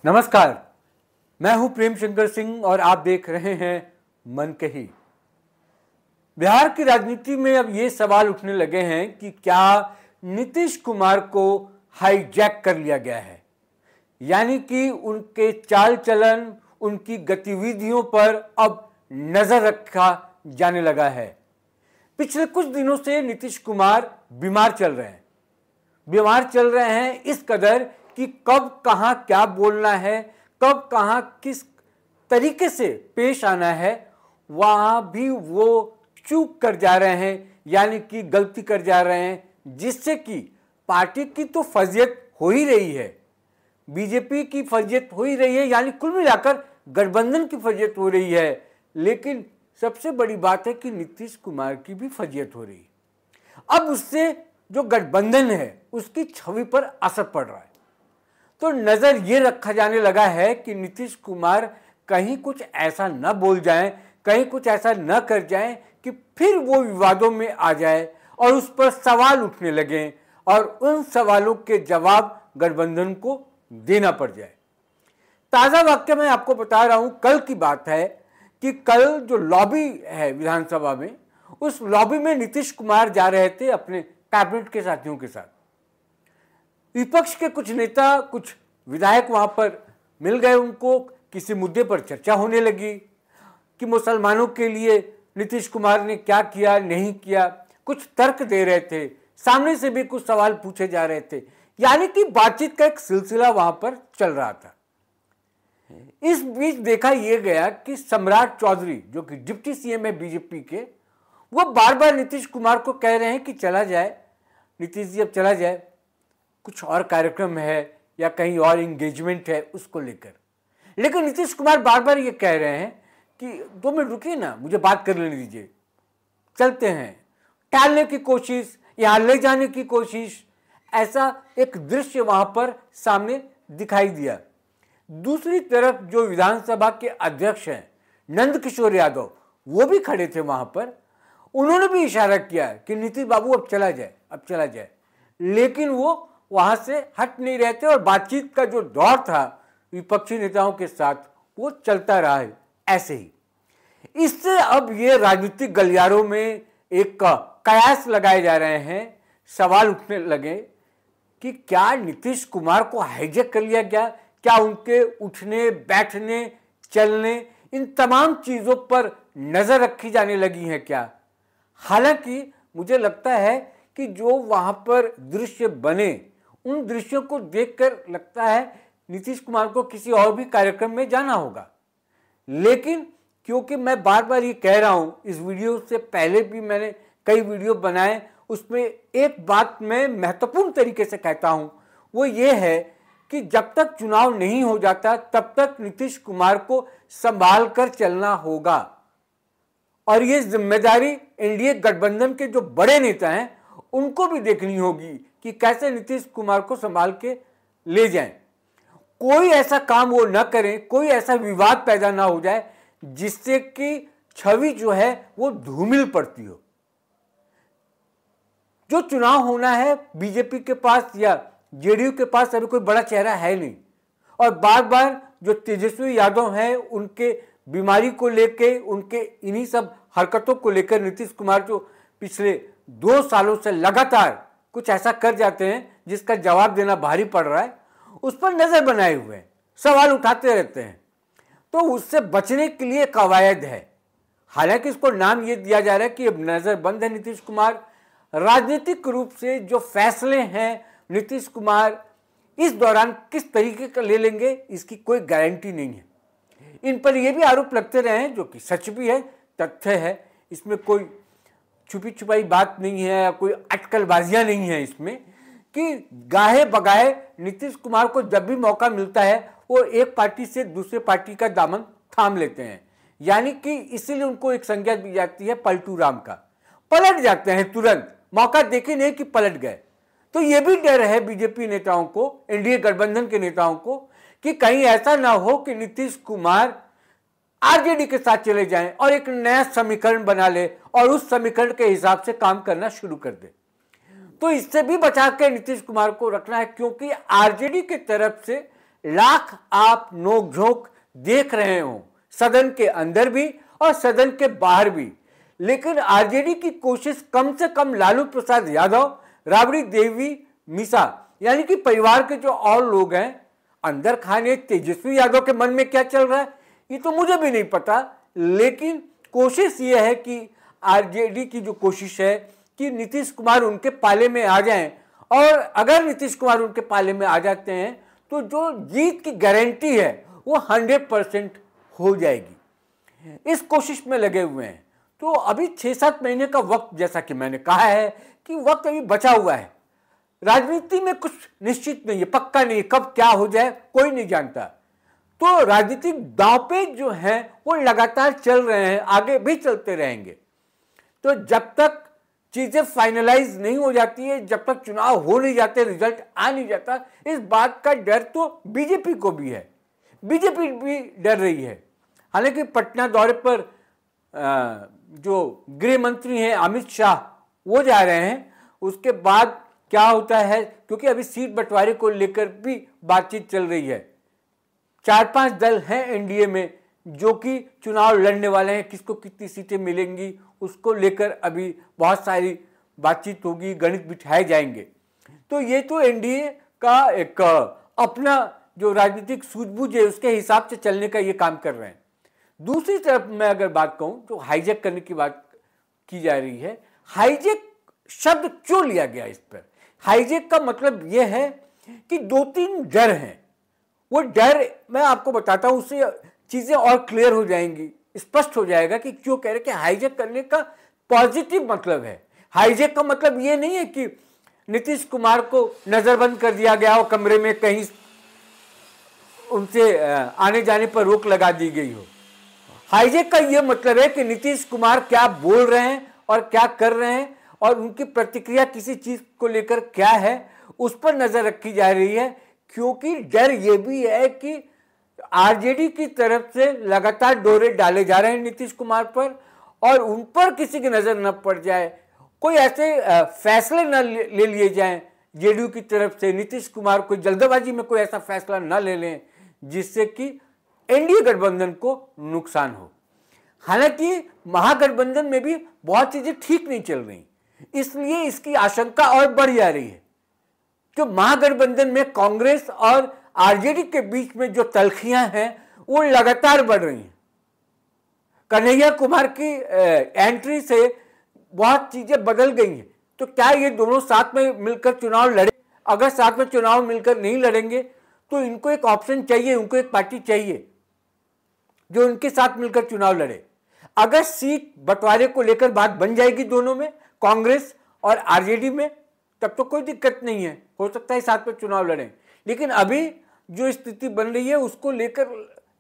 नमस्कार, मैं हूं प्रेम शंकर सिंह और आप देख रहे हैं मन कही। बिहार की राजनीति में अब ये सवाल उठने लगे हैं कि क्या नीतीश कुमार को हाईजैक कर लिया गया है, यानी कि उनके चाल चलन, उनकी गतिविधियों पर अब नजर रखा जाने लगा है। पिछले कुछ दिनों से नीतीश कुमार बीमार चल रहे हैं इस कदर कि कब कहां क्या बोलना है, कब कहां किस तरीके से पेश आना है, वहां भी वो चूक कर जा रहे हैं, यानी कि गलती कर जा रहे हैं, जिससे कि पार्टी की तो फर्जियत हो ही रही है, बीजेपी की फर्जियत हो ही रही है, यानी कुल मिलाकर गठबंधन की फर्जियत हो रही है। लेकिन सबसे बड़ी बात है कि नीतीश कुमार की भी फर्जियत हो रही है। अब उससे जो गठबंधन है उसकी छवि पर असर पड़ रहा है। तो नजर ये रखा जाने लगा है कि नीतीश कुमार कहीं कुछ ऐसा न बोल जाएं, कहीं कुछ ऐसा न कर जाएं कि फिर वो विवादों में आ जाए और उस पर सवाल उठने लगें और उन सवालों के जवाब गठबंधन को देना पड़ जाए। ताजा वाक्य मैं आपको बता रहा हूं, कल की बात है कि कल जो लॉबी है विधानसभा में, उस लॉबी में नीतीश कुमार जा रहे थे अपने कैबिनेट के साथियों के साथ। विपक्ष के कुछ नेता, कुछ विधायक वहां पर मिल गए, उनको किसी मुद्दे पर चर्चा होने लगी कि मुसलमानों के लिए नीतीश कुमार ने क्या किया नहीं किया, कुछ तर्क दे रहे थे, सामने से भी कुछ सवाल पूछे जा रहे थे, यानी कि बातचीत का एक सिलसिला वहां पर चल रहा था। इस बीच देखा यह गया कि सम्राट चौधरी, जो कि डिप्टी सीएम है बीजेपी के, वो बार बार नीतीश कुमार को कह रहे हैं कि चला जाए नीतीश जी, अब चला जाए, कुछ और कार्यक्रम है या कहीं और इंगेजमेंट है उसको लेकर। लेकिन नीतीश कुमार बार बार ये कह रहे हैं कि 2 मिनट रुकिए ना, मुझे बात कर लेने दीजिए, चलते हैं। टालने की कोशिश, यहां ले जाने की कोशिश, ऐसा एक दृश्य वहां पर सामने दिखाई दिया। दूसरी तरफ जो विधानसभा के अध्यक्ष हैं नंद किशोर यादव, वो भी खड़े थे वहां पर। उन्होंने भी इशारा किया कि नीतीश बाबू अब चला जाए, अब चला जाए, लेकिन वो वहां से हट नहीं रहते और बातचीत का जो दौर था विपक्षी नेताओं के साथ वो चलता रहा है ऐसे ही। इससे अब ये राजनीतिक गलियारों में एक कयास लगाए जा रहे हैं, सवाल उठने लगे कि क्या नीतीश कुमार को हाईजैक कर लिया गया, क्या उनके उठने बैठने चलने इन तमाम चीजों पर नजर रखी जाने लगी है क्या। हालांकि मुझे लगता है कि जो वहां पर दृश्य बने, उन दृश्यों को देखकर लगता है नीतीश कुमार को किसी और भी कार्यक्रम में जाना होगा। लेकिन क्योंकि मैं बार बार ये कह रहा हूं, इस वीडियो से पहले भी मैंने कई वीडियो बनाए, उसमें एक बात मैं महत्वपूर्ण तरीके से कहता हूं, वो ये है कि जब तक चुनाव नहीं हो जाता तब तक नीतीश कुमार को संभाल कर चलना होगा और ये जिम्मेदारी एनडीए गठबंधन के जो बड़े नेता हैं उनको भी देखनी होगी कि कैसे नीतीश कुमार को संभाल के ले जाएं। कोई ऐसा काम वो न करें, कोई ऐसा विवाद पैदा ना हो जाए जिससे कि छवि जो है वो धूमिल पड़ती हो। जो चुनाव होना है, बीजेपी के पास या जेडीयू के पास अभी कोई बड़ा चेहरा है नहीं, और बार बार जो तेजस्वी यादव हैं उनके बीमारी को लेके, उनके इन्हीं सब हरकतों को लेकर नीतीश कुमार जो पिछले 2 सालों से लगातार कुछ ऐसा कर जाते हैं जिसका जवाब देना भारी पड़ रहा है, उस पर नजर बनाए हुए हैं, सवाल उठाते रहते हैं। तो उससे बचने के लिए कवायद है। हालांकि इसको नाम ये दिया जा रहा है कि अब नजरबंद है नीतीश कुमार। राजनीतिक रूप से जो फैसले हैं नीतीश कुमार इस दौरान किस तरीके का ले लेंगे, इसकी कोई गारंटी नहीं है। इन पर यह भी आरोप लगते रहे हैं, जो कि सच भी है, तथ्य है, इसमें कोई छुपी छुपाई बात नहीं है या कोई अटकलबाजियां नहीं है इसमें, कि गाहे बगाहे नीतीश कुमार को जब भी मौका मिलता है वो एक पार्टी से दूसरे पार्टी का दामन थाम लेते हैं, यानी कि इसीलिए उनको एक संज्ञा दी जाती है पलटू राम का। पलट जाते हैं तुरंत, मौका देखे नहीं कि पलट गए। तो ये भी डर है बीजेपी नेताओं को, एनडीए गठबंधन के नेताओं को, कि कहीं ऐसा ना हो कि नीतीश कुमार आरजेडी के साथ चले जाएं और एक नया समीकरण बना ले और उस समीकरण के हिसाब से काम करना शुरू कर दे। तो इससे भी बचा के नीतीश कुमार को रखना है, क्योंकि आरजेडी की तरफ से लाख आप नोक-झोंक देख रहे हो, सदन के अंदर भी और सदन के बाहर भी, लेकिन आरजेडी की कोशिश कम से कम लालू प्रसाद यादव, राबड़ी देवी मीसा यानी कि परिवार के जो और लोग हैं, अंदर खाने तेजस्वी यादव के मन में क्या चल रहा है ये तो मुझे भी नहीं पता, लेकिन कोशिश ये है कि आरजेडी की जो कोशिश है कि नीतीश कुमार उनके पाले में आ जाएं, और अगर नीतीश कुमार उनके पाले में आ जाते हैं तो जो जीत की गारंटी है वो 100% हो जाएगी। इस कोशिश में लगे हुए हैं। तो अभी 6-7 महीने का वक्त, जैसा कि मैंने कहा है कि वक्त अभी बचा हुआ है। राजनीति में कुछ निश्चित नहीं है, पक्का नहीं है, कब क्या हो जाए कोई नहीं जानता। तो राजनीतिक दांवपेच जो हैं वो लगातार चल रहे हैं, आगे भी चलते रहेंगे। तो जब तक चीजें फाइनलाइज नहीं हो जाती है, जब तक चुनाव हो नहीं जाते, रिजल्ट आ नहीं जाता, इस बात का डर तो बीजेपी को भी है, बीजेपी भी डर रही है। हालांकि पटना दौरे पर जो गृह मंत्री हैं अमित शाह वो जा रहे हैं, उसके बाद क्या होता है, क्योंकि अभी सीट बंटवारे को लेकर भी बातचीत चल रही है। 4-5 दल हैं एनडीए में जो कि चुनाव लड़ने वाले हैं, किसको कितनी सीटें मिलेंगी उसको लेकर अभी बहुत सारी बातचीत होगी, गणित बिठाए जाएंगे। तो ये तो एनडीए का एक अपना जो राजनीतिक सूझबूझ है उसके हिसाब से चलने का ये काम कर रहे हैं। दूसरी तरफ मैं अगर बात कहूं तो हाईजैक करने की बात की जा रही है। हाईजैक शब्द क्यों लिया गया इस पर? हाईजैक का मतलब यह है कि 2-3 डर हैं, वो डर मैं आपको बताता हूं, उससे चीजें और क्लियर हो जाएंगी, स्पष्ट हो जाएगा कि क्यों कह रहे कि हाईजैक करने का पॉजिटिव मतलब है। हाईजैक का मतलब ये नहीं है कि नीतीश कुमार को नजरबंद कर दिया गया हो, कमरे में कहीं उनसे आने जाने पर रोक लगा दी गई हो। हाईजैक का यह मतलब है कि नीतीश कुमार क्या बोल रहे हैं और क्या कर रहे हैं और उनकी प्रतिक्रिया किसी चीज को लेकर क्या है उस पर नजर रखी जा रही है, क्योंकि डर यह भी है कि आरजेडी की तरफ से लगातार डोरे डाले जा रहे हैं नीतीश कुमार पर, और उन पर किसी की नजर न पड़ जाए, कोई ऐसे फैसले न ले लिए जाएं जेडीयू की तरफ से, नीतीश कुमार को जल्दबाजी में कोई ऐसा फैसला न ले लें जिससे कि एनडीए गठबंधन को नुकसान हो। हालांकि महागठबंधन में भी बहुत चीजें ठीक नहीं चल रही, इसलिए इसकी आशंका और बढ़ जा रही है कि महागठबंधन में कांग्रेस और आरजेडी के बीच में जो तल्खियां हैं वो लगातार बढ़ रही हैं। कन्हैया कुमार की एंट्री से बहुत चीजें बदल गई हैं। तो क्या ये दोनों साथ में मिलकर चुनाव लड़े? अगर साथ में चुनाव मिलकर नहीं लड़ेंगे तो इनको एक ऑप्शन चाहिए, उनको एक पार्टी चाहिए जो उनके साथ मिलकर चुनाव लड़े। अगर सीट बंटवारे को लेकर बात बन जाएगी दोनों में, कांग्रेस और आरजेडी में, तब तो कोई दिक्कत नहीं है, हो सकता है साथ में चुनाव लड़ें। लेकिन अभी जो स्थिति बन रही है उसको लेकर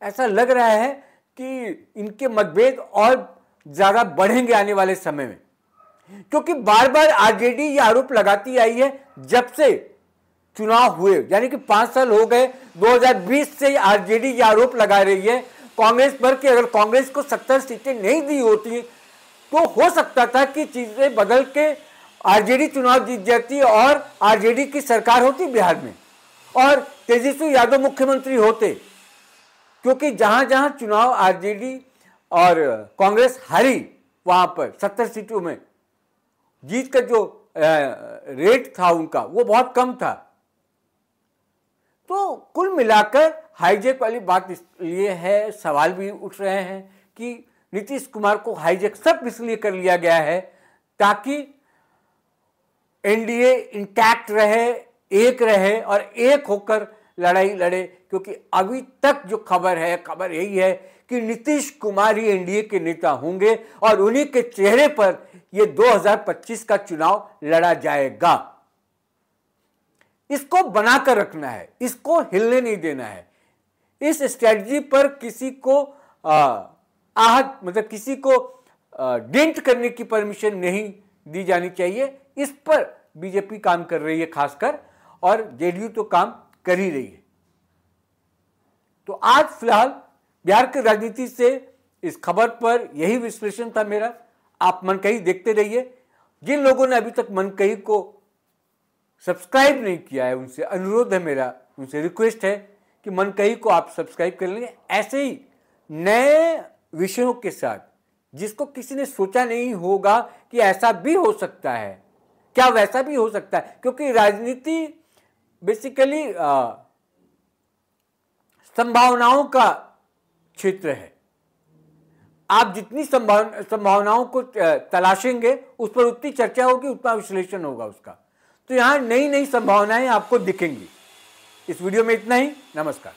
ऐसा लग रहा है कि इनके मतभेद और ज्यादा बढ़ेंगे आने वाले समय में, क्योंकि बार बार आरजेडी ये आरोप लगाती आई है जब से चुनाव हुए, यानी कि 5 साल हो गए, 2020 से आरजेडी ये आरोप लगा रही है कांग्रेस पर कि अगर कांग्रेस को 70 सीटें नहीं दी होती तो हो सकता था कि चीजें बदल के आरजेडी चुनाव जीत जाती और आरजेडी की सरकार होती बिहार में और तेजस्वी यादव मुख्यमंत्री होते, क्योंकि जहां जहां चुनाव आरजेडी और कांग्रेस हारी वहां पर 70 सीटों में जीत का जो रेट था उनका वो बहुत कम था। तो कुल मिलाकर हाईजैक वाली बात इसलिए है, सवाल भी उठ रहे हैं कि नीतीश कुमार को हाईजैक सब इसलिए कर लिया गया है ताकि एनडीए इंटैक्ट रहे, एक रहे और एक होकर लड़ाई लड़े, क्योंकि अभी तक जो खबर यही है कि नीतीश कुमार ही एनडीए के नेता होंगे और उन्हीं के चेहरे पर यह 2025 का चुनाव लड़ा जाएगा। इसको बनाकर रखना है, इसको हिलने नहीं देना है। इस स्ट्रेटजी पर किसी को किसी को डेंट करने की परमिशन नहीं दी जानी चाहिए। इस पर बीजेपी काम कर रही है खासकर, और जेडीयू तो काम कर ही रही है। तो आज फिलहाल बिहार की राजनीति से इस खबर पर यही विश्लेषण था मेरा। आप मनकही देखते रहिए। जिन लोगों ने अभी तक मनकही को सब्सक्राइब नहीं किया है उनसे अनुरोध है मेरा, उनसे रिक्वेस्ट है कि मनकही को आप सब्सक्राइब कर लेंगे ऐसे ही नए विषयों के साथ, जिसको किसी ने सोचा नहीं होगा कि ऐसा भी हो सकता है, क्या वैसा भी हो सकता है, क्योंकि राजनीति बेसिकली संभावनाओं का क्षेत्र है। आप जितनी संभावनाओं को तलाशेंगे उस पर उतनी चर्चा होगी, उतना विश्लेषण होगा उसका। तो यहां नई नई संभावनाएं आपको दिखेंगी। इस वीडियो में इतना ही। नमस्कार।